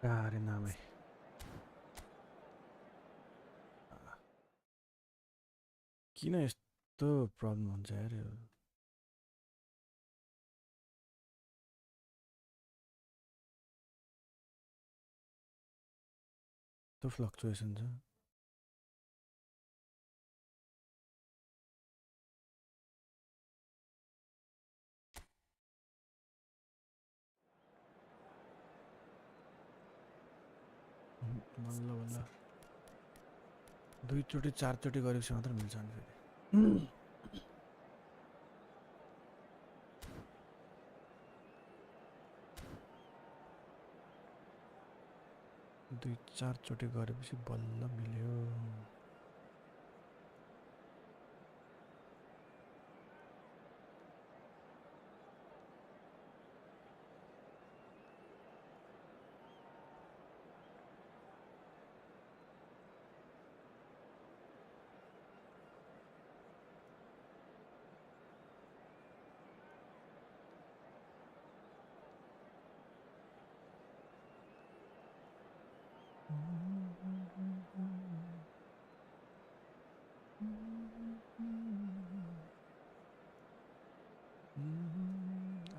अरे ना भाई किन यस्तो प्रब्लम हुन्छ यार यो त्यो फ्लक्चुएसन छ बल्ल बल्ल दुईचोटि चारचोटि गरेपछि मात्र मिल्छ नि फेरि दुई चारचोटि गरेपछि बल्ल मिल्यो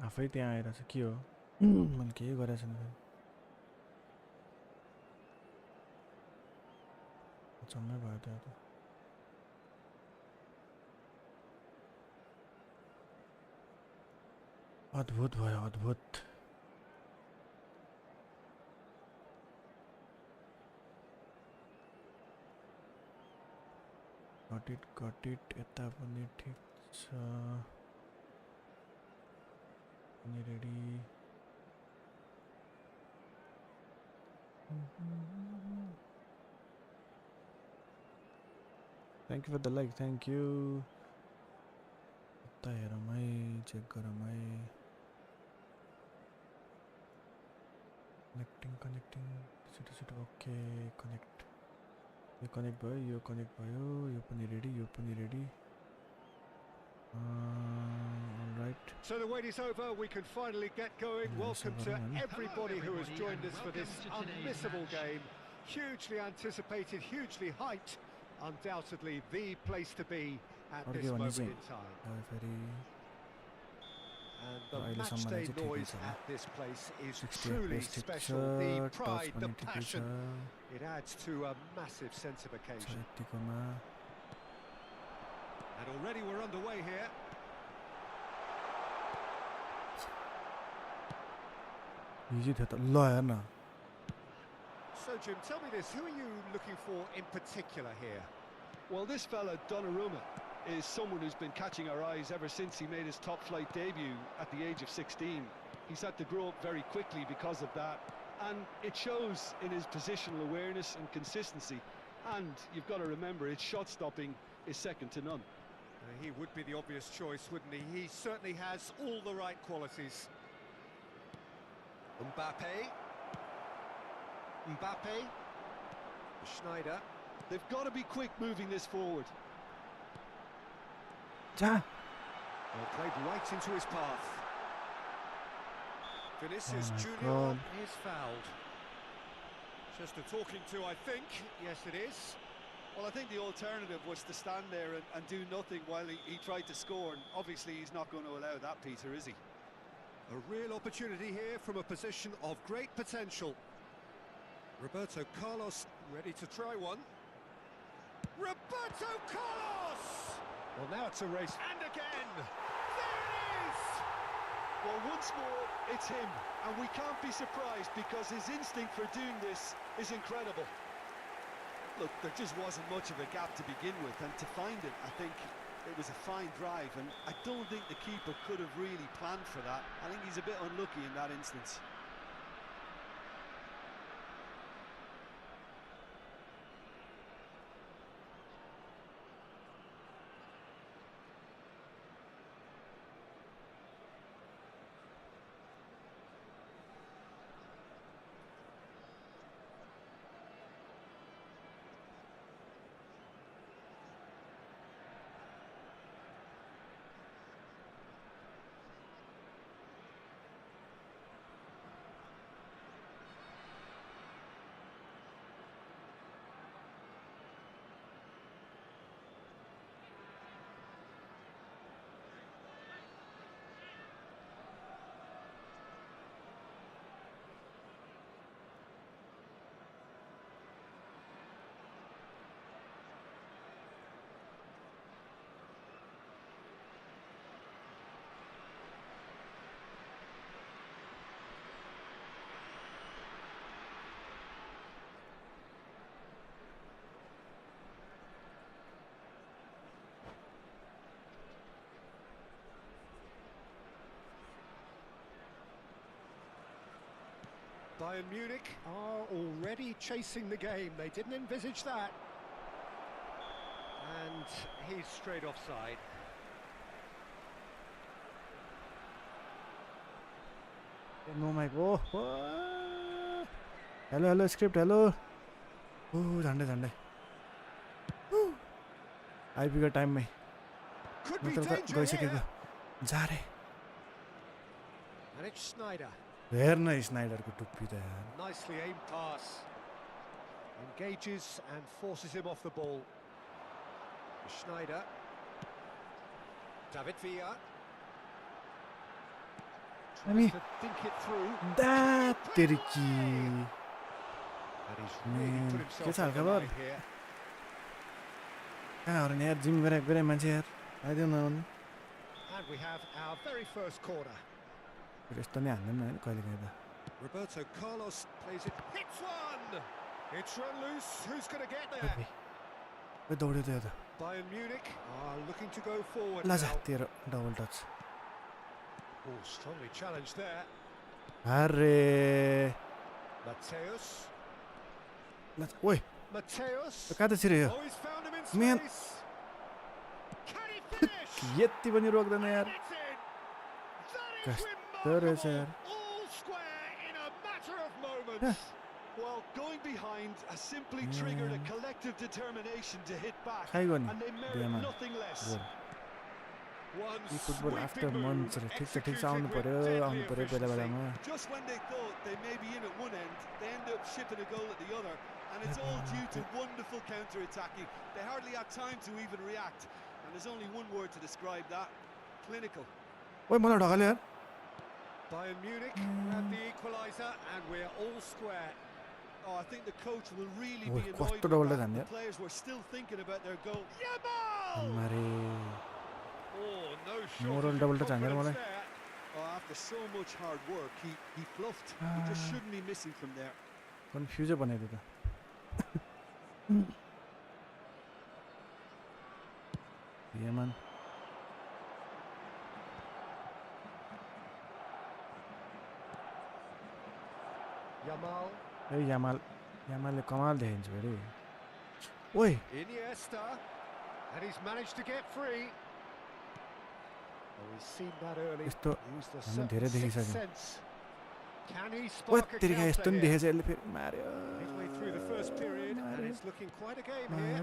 आफै त्यहाँ आएर चाहिँ के हो मैले केही गरेको छैन फेरि जम्मै भयो त्यहाँ त अद्भुत भयो अद्भुत गट इट यता पनि ठिक छ पनि ready thank you for the like thank you यता हेरौँ है चेक गरौँ है कनेक्टिङ छिटो ओके कनेक्ट यो कनेक्ट भयो यो कनेक्ट भयो यो पनि ready Alright. So the wait is over, we can finally get going. Welcome to everybody who has joined us for this unmissable game. Hugely anticipated, hugely hyped. Undoubtedly the place to be at this moment in time. And the matchday noise at this place is truly special. The pride, the passion, it adds to a massive sense of occasion. And already we're underway here. Easy to So Jim, tell me this, who are you looking for in particular here? Well, this fella, Donnarumma, is someone who's been catching our eyes ever since he made his top-flight debut at the age of 16. He's had to grow up very quickly because of that, and it shows in his positional awareness and consistency. And you've got to remember, his shot-stopping is second to none. He would be the obvious choice, wouldn't he? He certainly has all the right qualities. Mbappe. Schneider. They've got to be quick moving this forward. Well, played right into his path. Vinicius Junior is fouled. Just a talking to, I think. Yes, it is. Well, I think the alternative was to stand there and do nothing while he tried to score, and obviously he's not going to allow that, Peter, is he? A real opportunity here from a position of great potential. Roberto Carlos ready to try one. Roberto Carlos! Well, now it's a race. And again! There it is! Well, once more, it's him. And we can't be surprised because his instinct for doing this is incredible. Look, there just wasn't much of a gap to begin with, and to find it, I think it was a fine drive, and I don't think the keeper could have really planned for that. I think he's a bit unlucky in that instance. Bayern Munich are already chasing the game. They didn't envisage that. And he's straight offside. No mic. Oh, oh. Hello, script. Hello. Oh, Sunday. I pick a time me. Could be danger here. Zare. And it's Sneijder. Very nice Sneijder could be there. Nicely aimed pass. Engages and forces him off the ball. Sneijder. David Villa. Tries to think it through. That Teriki. And he's really put himself in the line here. Very much here. I don't know. And we have our very first corner. Roberto Carlos plays it. Hits one! It's run loose. Who's going to get there? Bayern Munich are looking to go forward now. Double touch. Oh, strongly challenged there. Arre. Mateus. Oi. Mateus. Oh, he's found him in space. Man. Can he finish? Yetti bani rokदैन यार. That is remarkable. All square in a matter of moments. Well, going behind has simply triggered a collective determination to hit back, and they merit nothing less. eFootball after months. Just when they thought they may be in at one end, they end up shipping a goal at the other, and it's all due to wonderful counter-attacking. They hardly had time to even react, and there's only one word to describe that: clinical. Bayern Munich have the equaliser, and we're all square. Oh, I think the coach will really be annoyed with that. The players were still thinking about their goal. Yamal! Oh, no shot. Oh, after so much hard work, he bluffed. He just shouldn't be missing from there. Confused बनाइदियो Yaman. Yamal. Hey Yamal कमाल देखेछ फेरि. Oi. Iniesta, and he's managed to get free. Oh, we've seen that early. Use the sixth sense. Can he spark a counter here? Midway through the first period, and it's looking quite a game here.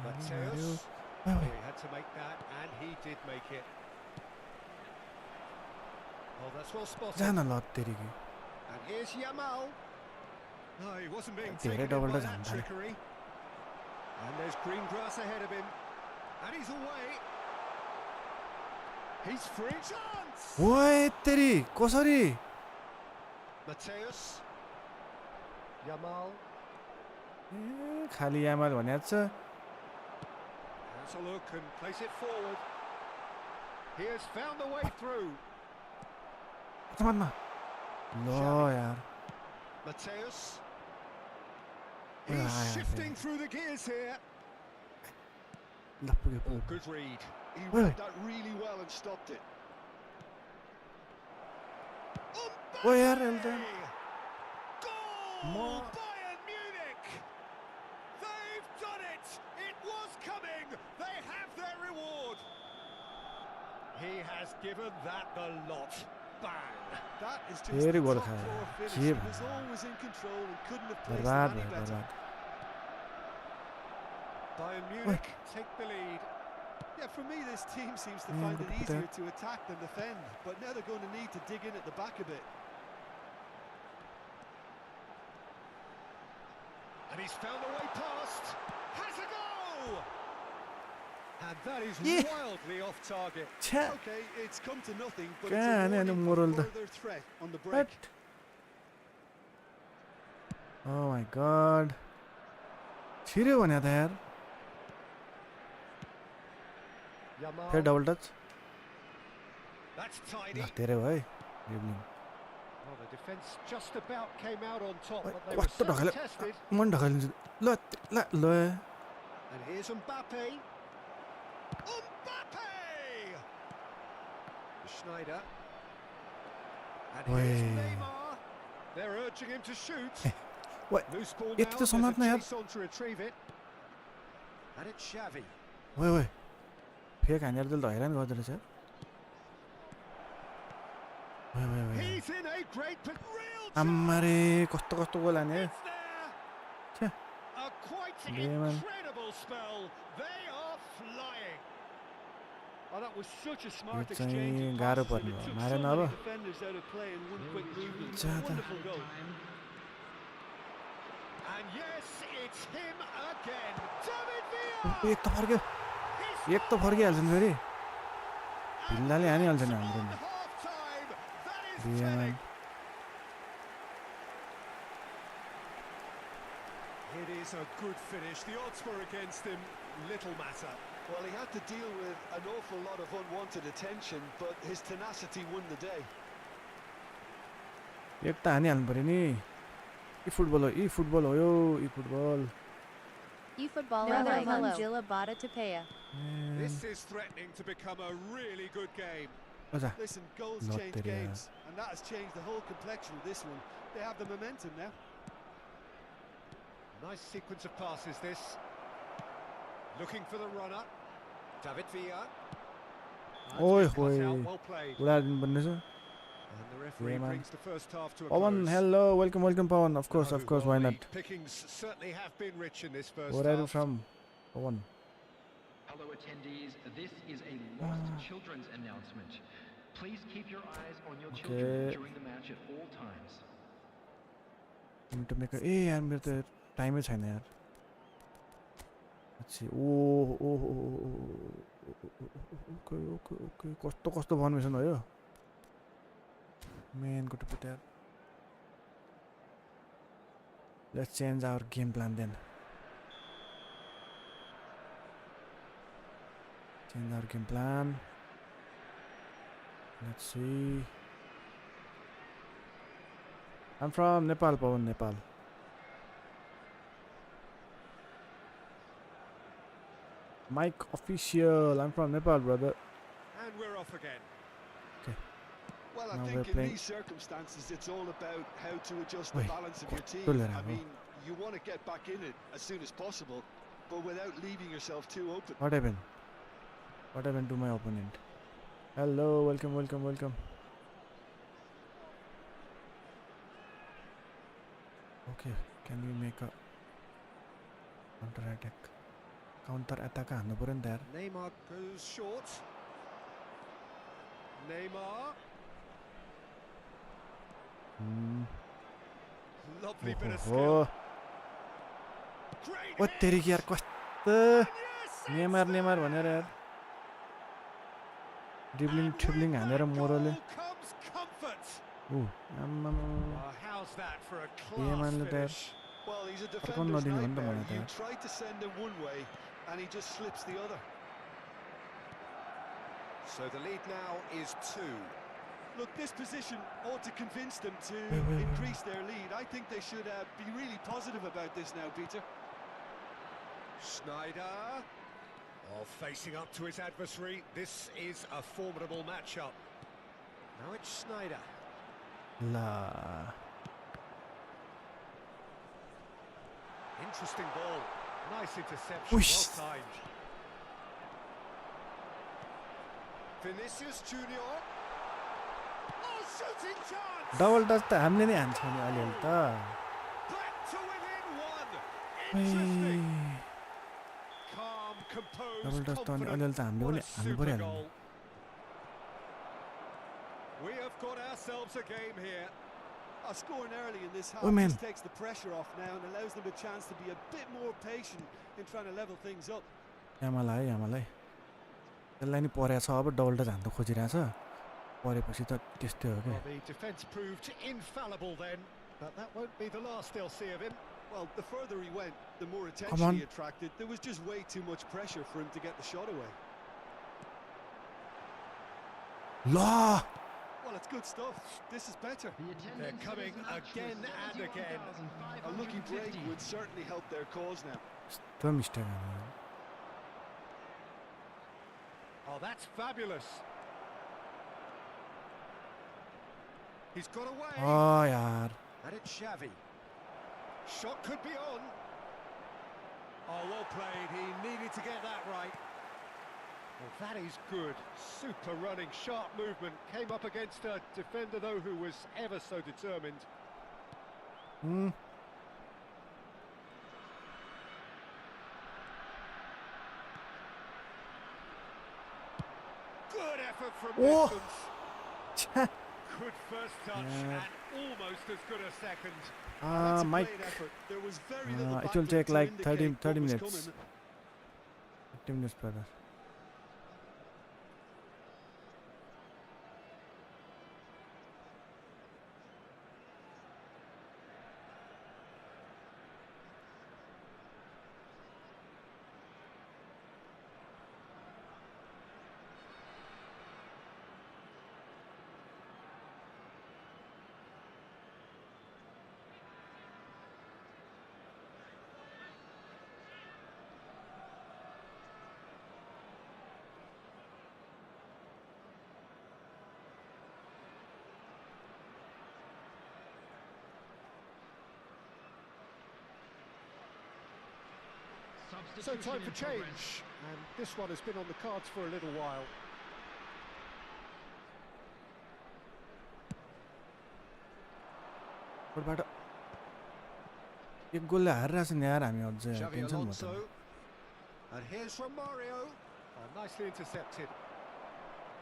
Mateus. Oh, he had to make that, and he did make it. Oh, that's well spotted. And here's Yamal. No, he wasn't being taken in by that trickery. And there's green grass ahead of him. And he's away. He's free. Chance! Why, Terry? Kosari. Mateus. Yamal. Khali Yamal भनेछ. Has a look and place it forward. He has found the way through. Come on. No, yaar. Mateus. He's shifting through the gears here. Oh, good read. He read that really well and stopped it. Oh, yaar, Elton. Goal! Bayern Munich! They've done it! It was coming! They have their reward! He has given that the lot. Bang! That is just the top floor finish. He was always in control and couldn't have placed it any better. Bayern Munich take the lead. Yeah, for me this team seems to find it easier to attack than defend, but now they're going to need to dig in at the back a bit. And he's found a way past. Has a go! And that is wildly off target. Okay, it's come to nothing, but it's a warning for further threat on the break. Oh my god. छिर्यो भने त यार. Hey, double touch. That's tidy. धेरै भयो है. Dribbling. Well, the defense just about came out on top, but they were so tested. मन ढकालिन्छ. ल. And here's Mbappe. Mbappe! Sneijder. And here's Neymar. They're urging him to shoot. What? Loose ball It's now. the There's a Sonata, yaar. chase on to retrieve it. And it's Xavi. Wait. Fake हानेर त हैरान गर्दो रहेछ. Wait. He's in a great real आम्मारे कस्तो गोल हाने. It's there. छ्या. A quite Damn. incredible spell. They are flying. Oh, that was such a smart It's exchange a of गाह्रो passes, and पर्ने it भयो. took मारेन so अब. many defenders out of play in one quick movement. ज्यादा. Wonderful goal. And yes, it's him again. David एक त फर्किहाल्छ नि फेरि. भिल्लाले हानिहाल्छ नि हाम्रो नि. half-time. That is Damn. telling. It is a good finish. The odds were against him. Little matter. Well, he had to deal with an awful lot of unwanted attention, but his tenacity won the day. एक त हानिहाल्नु पर्यो नि. eFootball हो यो eFootball. eFootball Gila Bada Tapea. This is threatening to become a really good game. Acha. Listen, goals Not change there, yeah. games, and that has changed the whole complexion of this one. They have the momentum now. Nice sequence of passes this. Looking for the runner. David Villa. That's Oi, been cut oi. out, well played. उडालिदिनु पर्ने छ. And the referee Yeah, man. brings the first half to a Pawan, close. hello, welcome Pawan. Of course, No, why well, not? the pickings certainly have been rich in this first Where are you half. from, Pawan? Hello attendees, this is a lost children's announcement. Please keep your eyes on your children during the match at all times. To make a यार मेरो त टाइमै छैन यार. Let's see. Okay. कस्तो formation हो यो? Man, good to put there. Let's change our game plan then. Change our game plan. Let's see. I'm from Nepal, Pawan, Nepal. Mike official. I'm from Nepal, brother. And we're off again. Well, I Now we're think in playing- these circumstances, it's all about how to adjust Wait, the balance of your team. Tolera, I bro. mean, you want to get back in it as soon as possible, but without leaving yourself too open. What happened? What happened to my opponent? Hello, welcome. Okay, can we make a counter attack हान्नु पर्यो नि त यार. Neymar goes short. Neymar. Lovely bit of skill. Great What hit. तेरी यार कस्तो And yes, it's Neymar भनेर यार. Dribbling हानेर मोरोले. goal comes comfort. आम्मामा. How's that for a Yeah, class man, finish? Well, he's a Arko defender's nodinu भने त nightmare. मलाई त You यार. try to send him one way, and he just slips the other. So the lead now is 2. Look, this position ought to convince them to Wait. increase their lead. I think they should be really positive about this now, Peter. Schneider. Oh, facing up to his adversary. This is a formidable matchup. Now it's Schneider. La. Interesting ball. Nice interception. Whoosh. Well timed. Vinicius Junior. Oh, shooting chance. Double touch त हामीले नै हान्छ नि अलिअलि त. Back to within one. Interesting. Calm, composed, double touch त अनि confident. अलिअलि त हामीले What पनि a हान्नु super परिहाल्यो. goal. We have got ourselves a game here. Scoring early in this half Oh, man. just takes the pressure off now and allows them a chance to be a bit more patient in trying to level things up. यामालाई त्यसलाई नि परेको छ अब double touch हान्नु खोजिरहेछ. परेपछि त त्यस्तै हो Well, के. the defence proved infallible then, but that won't be the last they'll see of him. Well, the further he went, the more on. attention he attracted. There was just way too much pressure for him to get the shot away. ल Well, it's good stuff. This is better. They're coming again and again. A lucky break would certainly help their cause now. यस्तो mistake हान्यो. Oh, that's fabulous. He's got away. यार And it's Xavi. Shot could be on. Oh, well played. He needed to get that right. Well, that is good. Super running, sharp movement. Came up against a defender, though, who was ever so determined. Good effort from distance. Good first touch and almost as good a second. Mike. There was very little It will take to like indicate 30 what was minutes. coming. 30 minutes, brother. So time for change, and this one has been on the cards for a little while. But एक गोलले हारिरहेछ नि यार हामी अझै Xavi tension भयो Alonso, त and here's from Mario. Nicely intercepted.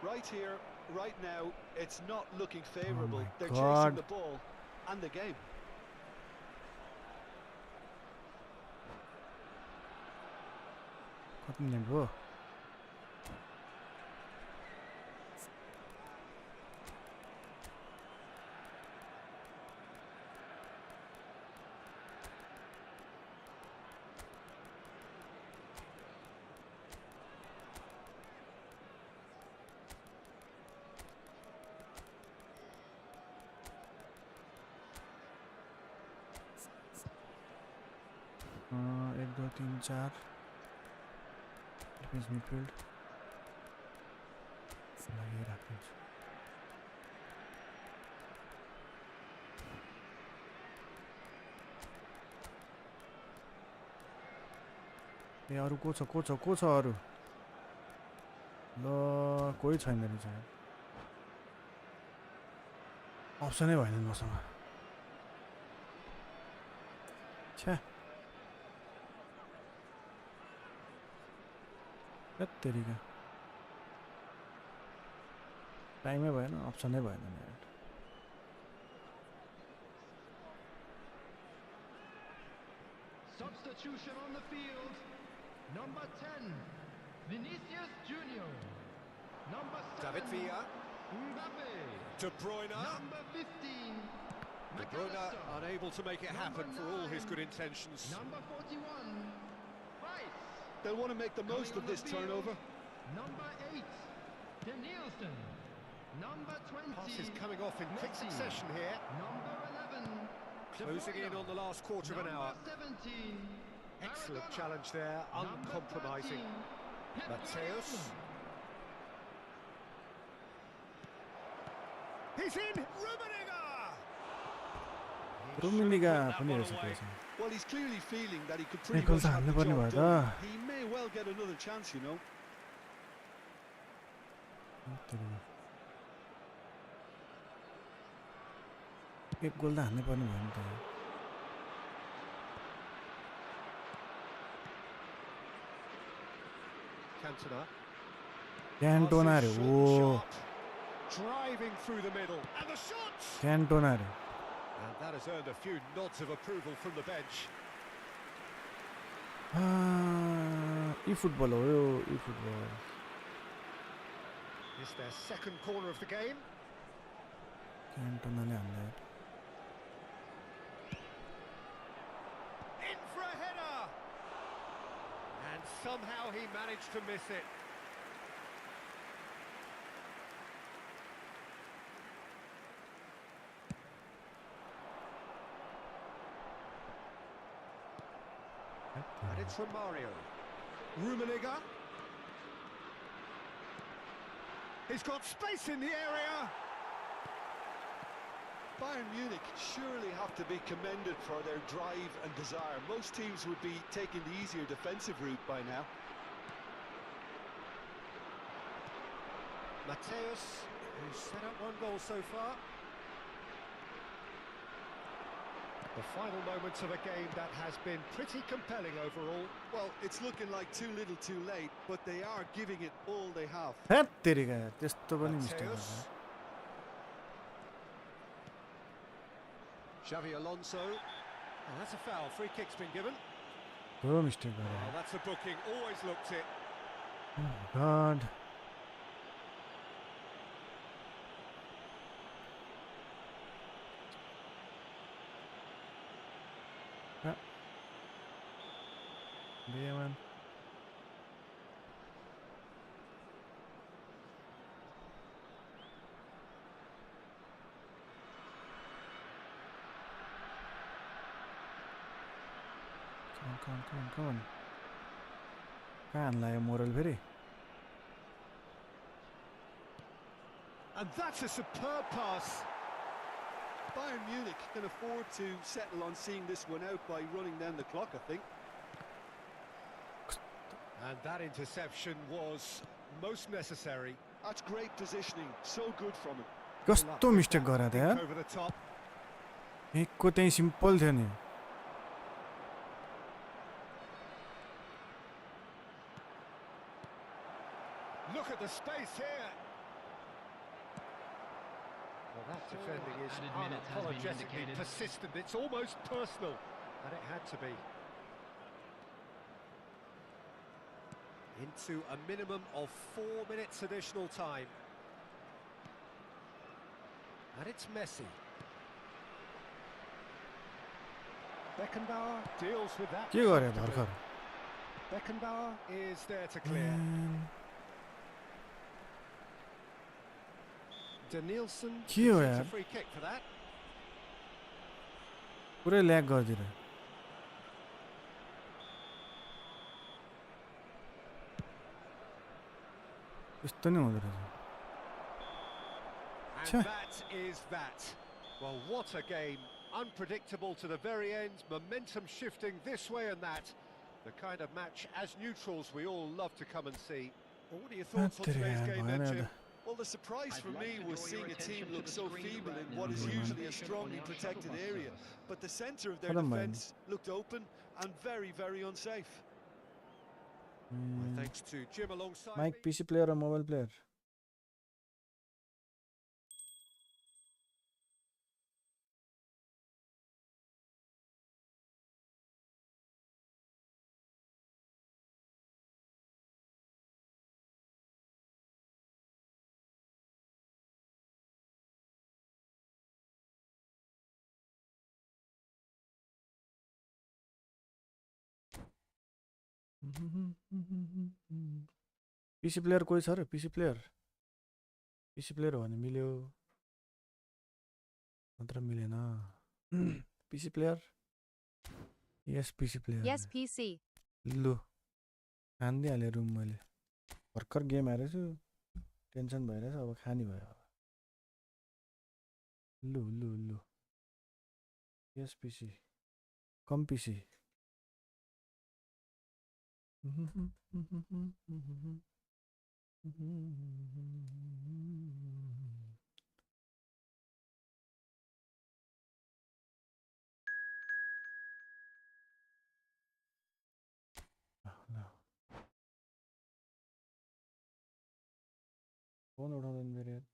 Right here, right now, it's not looking favourable. my They're God. chasing the ball and the game. कति minute भयो एक दो तीन चार डिफेन्स मिडफिल्ड यही राखिन्छ ए अरू को छ अरू ल कोही छैन रहेछ अप्सनै भएन मसँग छ्या तेरिका टाइमै भएन अप्सनै भएन यार Substitution on the field. Number 10, Vinicius Junior. Number 7, David Villa. Mbappe. De Bruyne. Number 15, De Bruyne McAllister. unable to make it happen Number for all his 9. good intentions. Number 41, Rice. They'll want to make the most Coming of on this the field, turnover. Number 8, Danielson. Number 20, Passes coming off in quick Messi. succession here. Number 11, De Closing in Bruyne. on the last quarter of an hour. Number 17, Excellent Maradona. challenge there, Number uncompromising. 13, Mateus. He's in! रुमिनिगा पनि रहेछ त्यसमा Well, he's clearly feeling that he could pretty goal much त have हाल्नु the पर्ने job भयो done. त He may well get another chance, you know. एक गोल त हाल्नै पर्ने भयो नि त Cantona. क्यान्टोना अरे Passes O short, driving through the middle. And the shots! क्यान्टोना अरे And that has earned a few nods of approval from the bench. eFootball हो यो eFootball It's their second corner of the game. क्यान्टोनाले हान्दा In for a header! And somehow he managed to miss it. And it's from Mario. Rummenigge. He's got space in the area. Bayern Munich surely have to be commended for their drive and desire. Most teams would be taking the easier defensive route by now. Mateus, who's set up one goal so far. The final moments of a game that has been pretty compelling overall. Well, it's looking like too little too late, but they are giving it all they have. हैट तेरीका यार त्यस्तो पनि mistake Mateus. गर्छ Xavi Alonso. Oh, that's a foul. Free kick's been given. त्यो mistake गरे Oh, that's a booking. Always looked it. God Yeah, man. Come on. Can lie moral very. And that's a superb pass. Bayern Munich can afford to settle on seeing this one out by running down the clock, I think. And that interception was most necessary. That's great positioning. So good from him. कस्तो mistake गरे त यार Over the top. एकको त्यही simple थियो नि Look at the space here. Well, that defending is Added minutes has been unapologetically indicated. persistent. It's almost personal, and it had to be. Into a minimum of 4 minutes additional time. And it's Messi. Beckenbauer deals with that. के गरे भर्खर Beckenbauer is there to clear. Danielson के हो takes a यार free kick for that. पुरै lag गर्दिर यस्तो नि हुँदो रहेछ And Sure. that is that. Well, what a game. Unpredictable to the very end. Momentum shifting this way and that. The kind of match, as neutrals, we all love to come and see. Well, what are your thoughts on today's game then, Jim? Well, the surprise for me was seeing a team look so feeble in what is usually a strongly protected area. But the centre of their defence looked open and very, very unsafe. Well, thanks to Jim alongside Mike me. PC player और mobile player PC player कोही छ र PC player हो भने मिल्यो नत्र मिलेन PC player yes PC player Yes, PC. लु खानिदिइहालेँ room मैले भर्खर गेम हारेको छु टेन्सन भइरहेछ अब खानी भयो लु लु लु यस पीसी कम पीसी फोन उठाउँदैन मेरो यार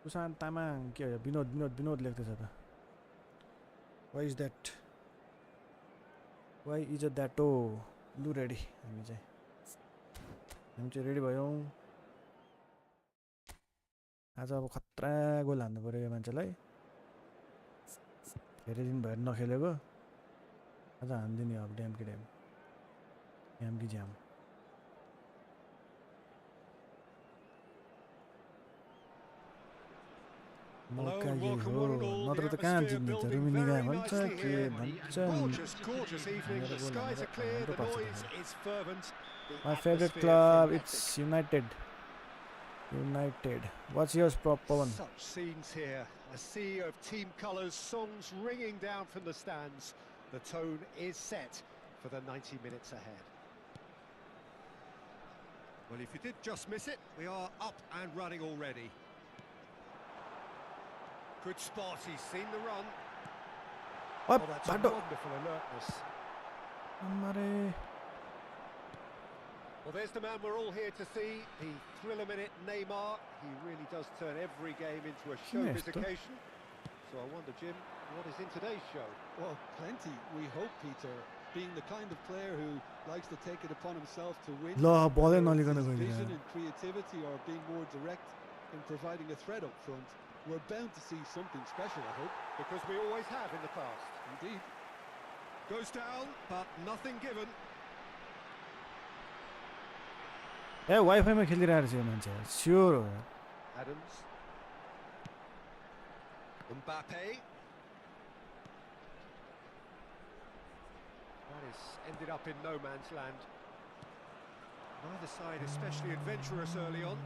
Susan Tamang के हो विनोद लेख्दैछ त Why is that? Why is it that? Oh, लु रेडी हामी चाहिँ रेडी भयौँ आज अब खतरा गोल हान्नु पर्यो यो मान्छेलाई धेरै दिन भएर नखेलेको आज हान्दिने अब ड्याम कि ज्याम मौका यही हो नत्र त कहाँ जित्ने त रुमिनिगा भन्छ के भन्छ My favorite club it's United. What's yours, Pawan? Such scenes here, a sea of team colours, songs ringing down from the stands. The tone is set for the 90 minutes ahead. Well, if you did just miss it, we are up and running already. Good spot, he's seen the run. Oh, that's a wonderful alertness. Well, there's the man we're all here to see, the thriller-minute Neymar. He really does turn every game into a showbiz occasion. So I wonder, Jim, what is in today's show? Well, plenty, we hope, Peter. Being the kind of player who likes to take it upon himself to win. His vision and creativity or being more direct in providing a threat up front. We're bound to see something special, I hope. Because we always have in the past. Indeed. Goes down, but nothing given. ए वाइफाईमा खेलिरहेको छ यो मान्छे sure हो Adams. Mbappe. That is ended up in no man's land. Neither side especially adventurous early on.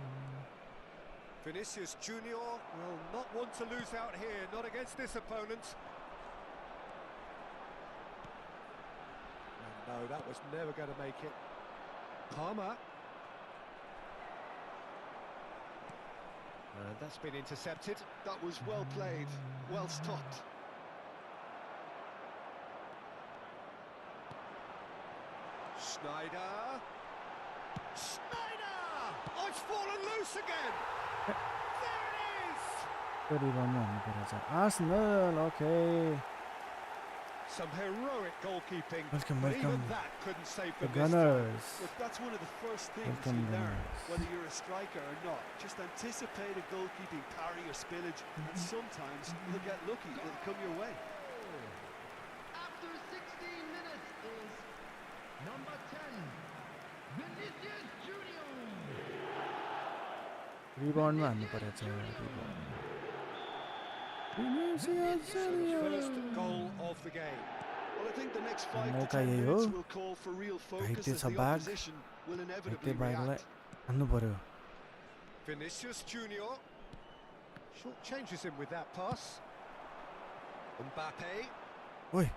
Vinicius Junior will not want to lose out here, not against this opponent. And no, that was never going to make it. Palmer. That's been intercepted. That was well played, well stopped. Schneider! Oh, it's fallen loose again! There it is! Arsenal, okay. Some heroic goalkeeping, Welcome. even that couldn't save the them Gunners. Look, that's one of the first things you learn, whether you're a striker or not. Just anticipate a goalkeeping parry or spillage, and sometimes you'll get lucky, it'll come your way. After 16 minutes is number 10, Vinicius Junior. Rebound हान्नु परेछ First goal of the game. Well, I think the next 5 to 10 minutes will call for real focus as the opposition will inevitably react. Vinicius Junior short changes him with that pass. Mbappe. Oi.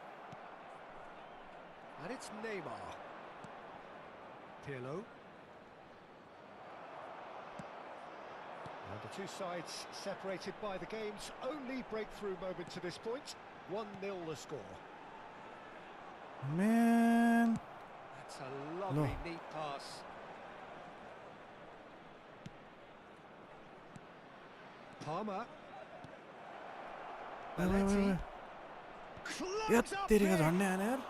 And it's Neymar. Pirlo. And the two sides separated by the game's only breakthrough moment to this point. 1-0 the score. Man. That's a lovely, neat pass. Palmer. Belletti. Close up तेरी का there. झंडे आने यार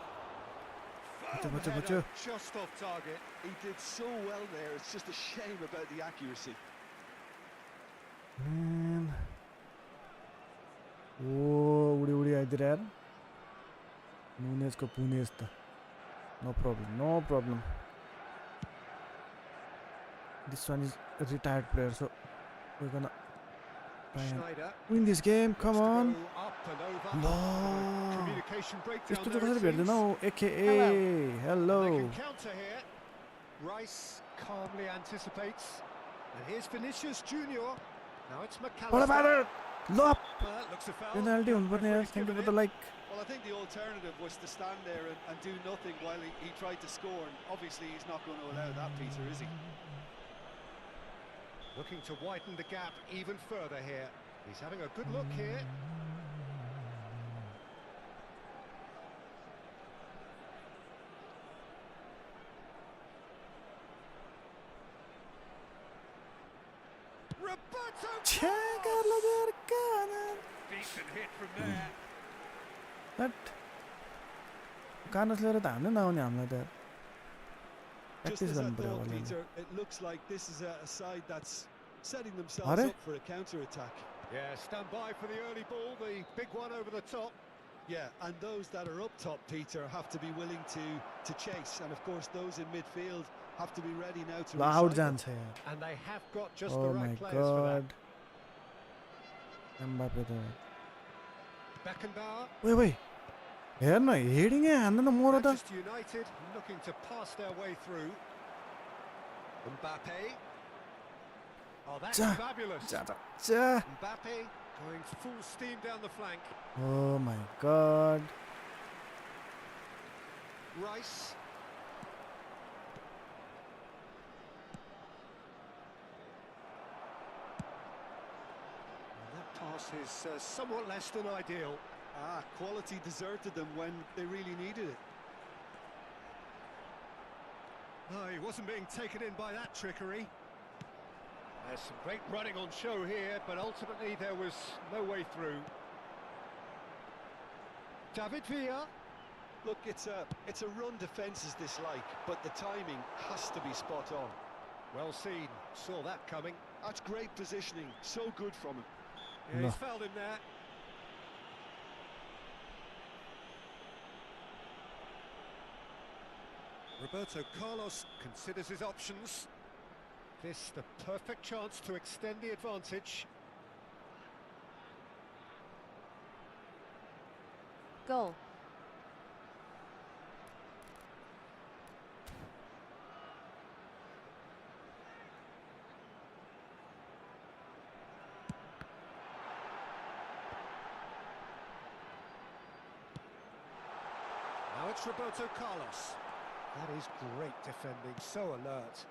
Header, just off target. He did so well there, it's just a shame about the accuracy. Man. Oh, उड़ी आइदिएर यार नुनेजको पुनेज त no problem. This one is a retired player, so we're gonna try and win this game. Come on. No. Communication breakdown. यस्तो त कसरी भेट्दैन हौ aka hello. They can counter here. Rice calmly anticipates. And here's Vinicius Junior. Now it's McAllister. What about it? Look. That looks a foul. Penalty हुनुपर्ने यार. Thank you for the like. Well, I think the alternative was to stand there and do nothing while he tried to score, and obviously he's not going to allow that, Peter, is he? Looking to widen the gap even further here. He's having a good look here. Roberto Carlos Arcana. Decent hit from there. That Carlos leri त हान्नु नआउने हामीलाई त Just practice as I गर्नु पर्यो thought, होला Peter, it looks like this is a side that's setting Are themselves they? up for a counter-attack. Yeah, stand by for the early ball, the big one over the top. Yeah, and those that are up top, Peter, have to be willing to chase. And of course, those in midfield have to be ready now to ल out recycle. जान्छ यार And they have got just Oh the my right players for that. god Mbappe त Beckenbauer, ओइ हेर्न हेडिङै हान्दैन मोरो त Manchester United looking to pass their way through. Mbappe. Oh, that's Ja. fabulous. जा जा जा Mbappe going full steam down the flank. Oh my god Rice. And that pass is somewhat less than ideal. Ah, quality deserted them when they really needed it. No, he wasn't being taken in by that trickery. There's some great running on show here, but ultimately there was no way through. David Villa. Look, it's a run defences dislike, but the timing has to be spot on. Well seen, saw that coming. That's great positioning, so good from him. Yeah, No. he's fouled him there. Roberto Carlos considers his options. This the perfect chance to extend the advantage. Goal. Now it's Roberto Carlos. That is great defending, so alert.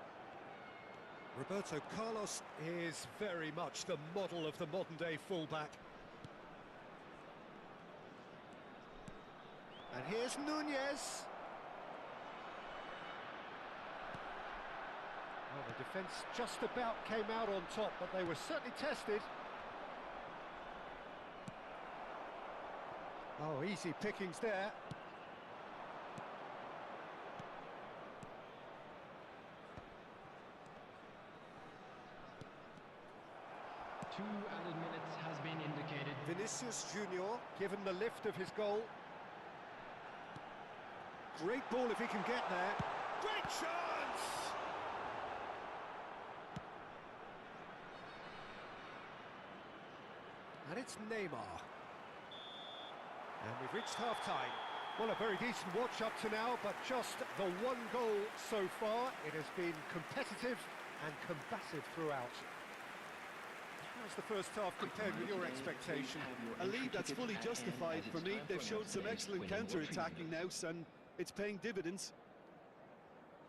Roberto Carlos is very much the model of the modern-day fullback. And here's Nunez. Well, the defence just about came out on top, but they were certainly tested. Oh, easy pickings there. Two added minutes has been indicated. Vinicius Junior given the lift of his goal. Great ball if he can get there. Great chance! And it's Neymar. And we've reached half-time. Well, a very decent watch up to now, but just the one goal so far. It has been competitive and combative throughout. How's the first half compared with your expectation? A lead that's fully justified for me. They've shown some excellent counter-attacking now, and it's paying dividends.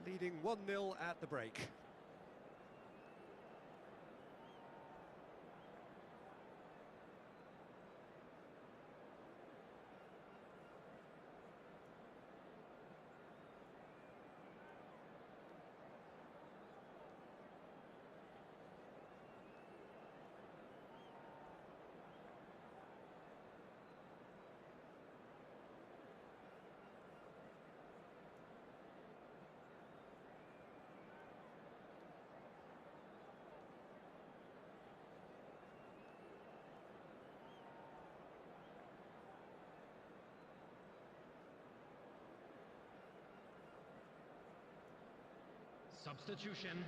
Leading 1-0 at the break. Substitution.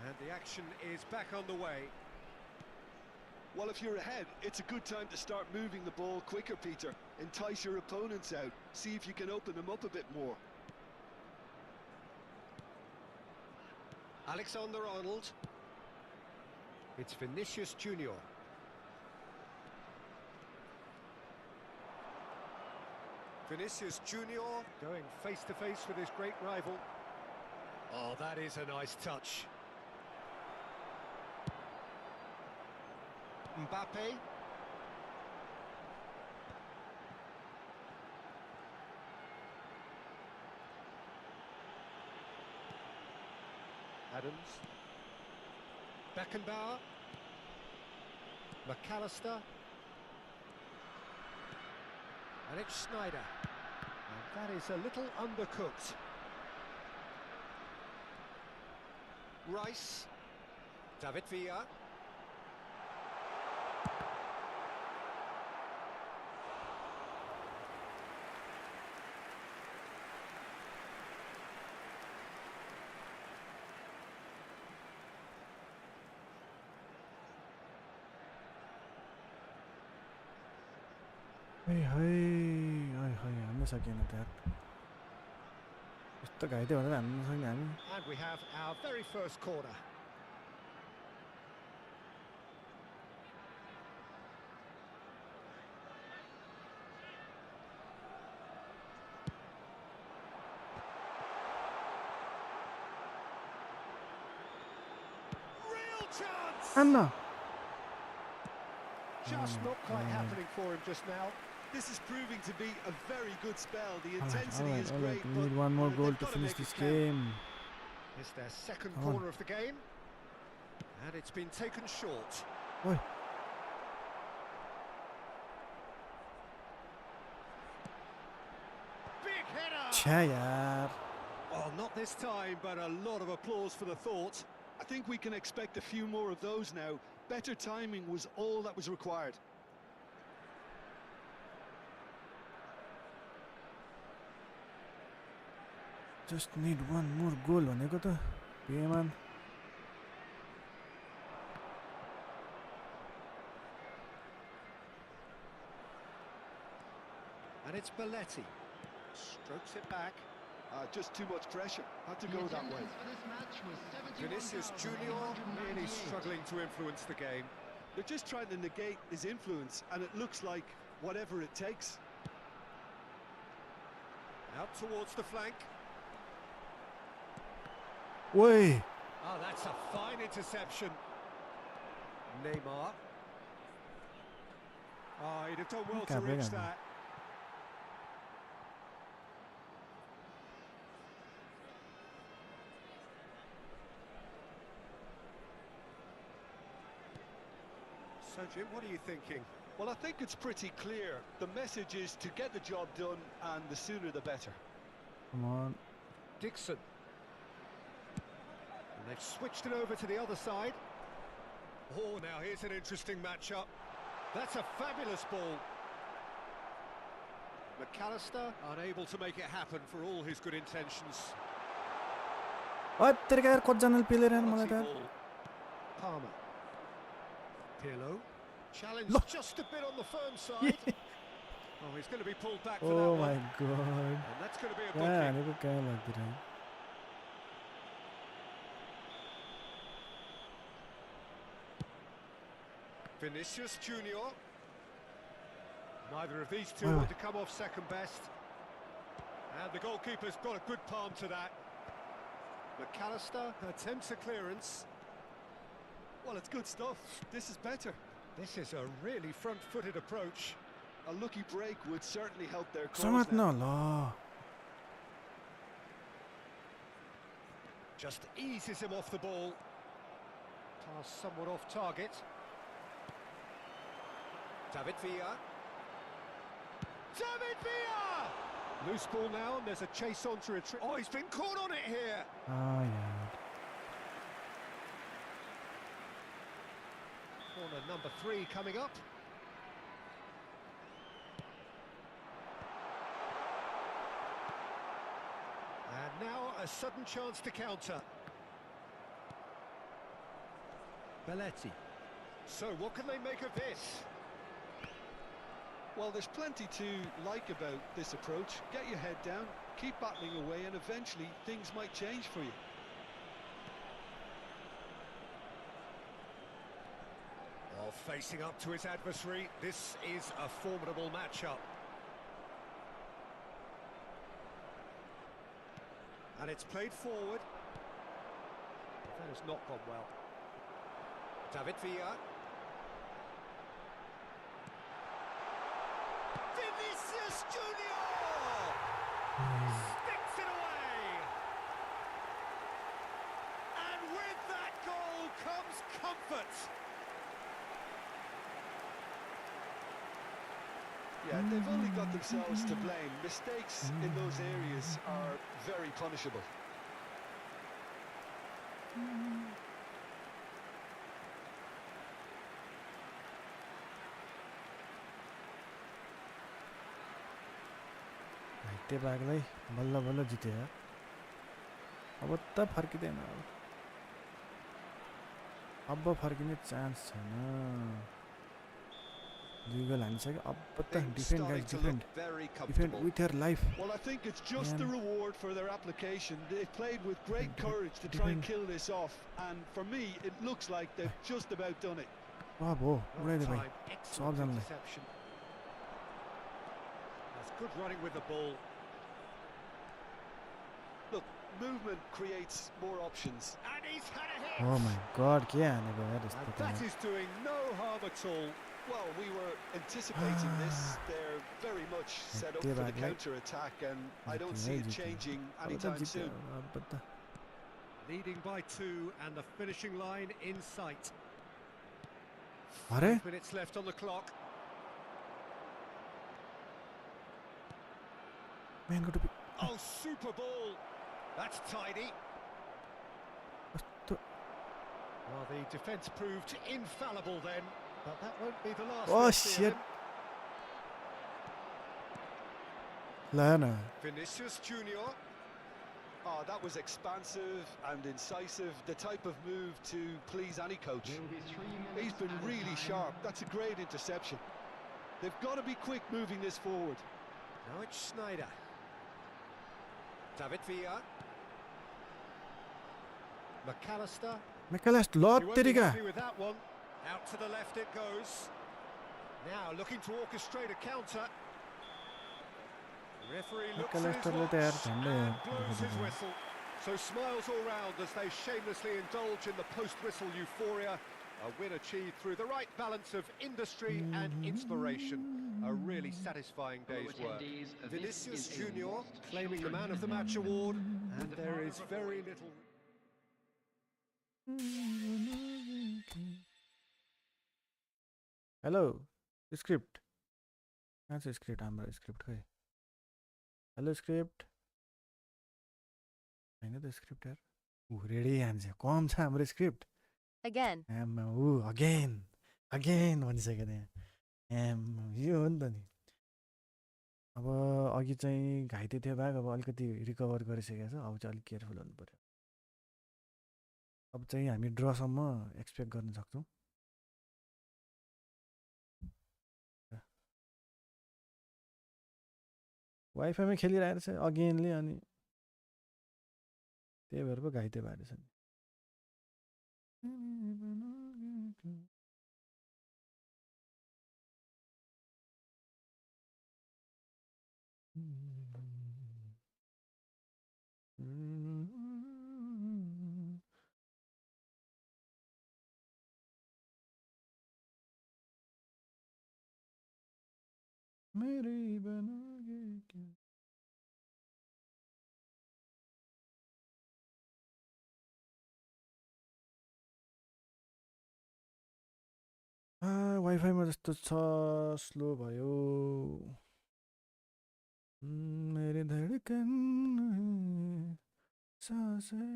And the action is back on the way. Well, if you're ahead, it's a good time to start moving the ball quicker, Peter. Entice your opponents out. See if you can open them up a bit more. Alexander-Arnold. It's Vinicius Junior. Vinicius Junior going face to face with his great rival. Oh, that is a nice touch. Mbappe. Adams. Beckenbauer. McAllister. And it's Schneider. And that is a little undercooked. Rice. David Villa. Hey, I'm not again at that. Just the guy there, I'm And we have our very first corner. Real chance! Anna! Just not quite happening for him just now. This is proving to be a very good spell. The intensity is Alright, great, we need one more they've goal to gotta finish make this it count. game. It's their second Come on. corner of the game. And it's been taken short. Oi. Big header! Chha yaar. Well, not this time, but a lot of applause for the thought. I think we can expect a few more of those now. Better timing was all that was required. Just need one more goal भनेको त पेमान. And it's Belletti. Strokes it back. Just too much pressure. Had to go that way. Vinicius Junior really struggling to influence the game. They're just trying to negate his influence, and it looks like whatever it takes. Out towards the flank. Oi. Oh, that's a fine interception. Neymar. Oh, he'd have done well to reach that. So, Jim, what are you thinking? Well, I think it's pretty clear. The message is to get the job done, and the sooner the better. Come on. Dixon. And they've switched it over to the other side. Oh, now here's an interesting matchup. That's a fabulous ball. McAllister unable to make it happen for all his good intentions. Oi, तेरे का यार कौन पेले मलाई त. Palmer. Pirlo. Challenge Look. just a bit on the firm side. Oh, he's going to be pulled back for that Oh one. my god. And that's going to be a Yeah, booking. देखो क्या लाग्दिरहेको. Vinicius Junior. Neither of these two Oh. want to come off second best. And the goalkeeper's got a good palm to that. McAllister attempts a clearance. Well, it's good stuff. This is better. This is a really front-footed approach. A lucky break would certainly help their cause समात्न now. ल. Just eases him off the ball. Pass somewhat off target. David Villa. David Villa! Loose ball now, and there's a chase on to retrieve. Oh, he's been caught on it here. Ah यार. Corner number 3 coming up. And now a sudden chance to counter. Belletti. So what can they make of this? Well, there's plenty to like about this approach. Get your head down, keep battling away, and eventually things might change for you. While facing up to his adversary, this is a formidable matchup. And it's played forward. That has not gone well. David Villa. Vinicius Junior! Sticks it away! And with that goal comes comfort. Yeah, they've only got themselves to blame. Mistakes in those areas are very punishable. घाइते भागलाई बल्ल बल्ल जिते यार अब त फर्किँदैन अब फर्किने chance छैन दुई गोल हानिसक्यो अब त defend guys defend with your life Well, I think it's just the reward for their application. They played with great courage to try and kill this off, and for me, it looks like they've just about done it. वाह भो उडाइदे भाइ Excellent सबजनाले interception. That's good running with the ball. Look, movement creates more options. And he's had a hit. Oh my god के हानेको यार यस्तो And त that is doing no harm at all. Well, we were anticipating this. They're very much set up for the counter-attack, and I don't see it changing anytime soon. अब त Leading by 2 and the finishing line in sight. अरे 5 minutes left on the clock. Mango टुपी Oh, super ball. That's tidy. कस्तो Well, the defence proved infallible then, but that won't be the last. Oh, we'll see of shit. him. Lionel Vinicius Junior. Oh, that was expansive and incisive, the type of move to please any coach. There will be 3 minutes. He's been added really time. sharp. That's a great interception. They've got to be quick moving this forward. Now it's Schneider. David Villa. McAllister. McAllister He won't be लत्तेरिका happy with that one. Out to the left it goes. Now looking to orchestrate a counter. Referee looks at his McAllisterले watch त यार झन्डै and blows his whistle. So smiles all round as they shamelessly indulge in the post-whistle euphoria. A win achieved through the right balance of industry and inspiration. A really satisfying Fellow day's work. attendees, this Vinicius is a Junior lost claiming the man of children's the match award, and the there power is of very little. Hello script कहाँ छ script हाम्रो script खै hello script हैन त script यार ऊ ready हान्छ कम छ हाम्रो स्क्रिप्ट Again. आमा ऊ अगेन अगेन भनिसक्यो त्यहाँ यो हो नि त नि अब अघि चाहिँ घाइते थियो भाग अब अलिकति रिकभर गरिसकेको छ अब चाहिँ अलिक केयरफुल हुनु पर्यो अब चाहिँ हामी ड्रसम्म एक्सपेक्ट गर्न सक्छौँ वाइफाईमै खेलिरहेको छ अगेनले अनि त्यही भएर पो घाइते भएर छ नि मेरी बनोगे क्या वाइफाईमा जस्तो छ स्लो भयो मेरी धडकन सांसें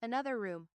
Another room.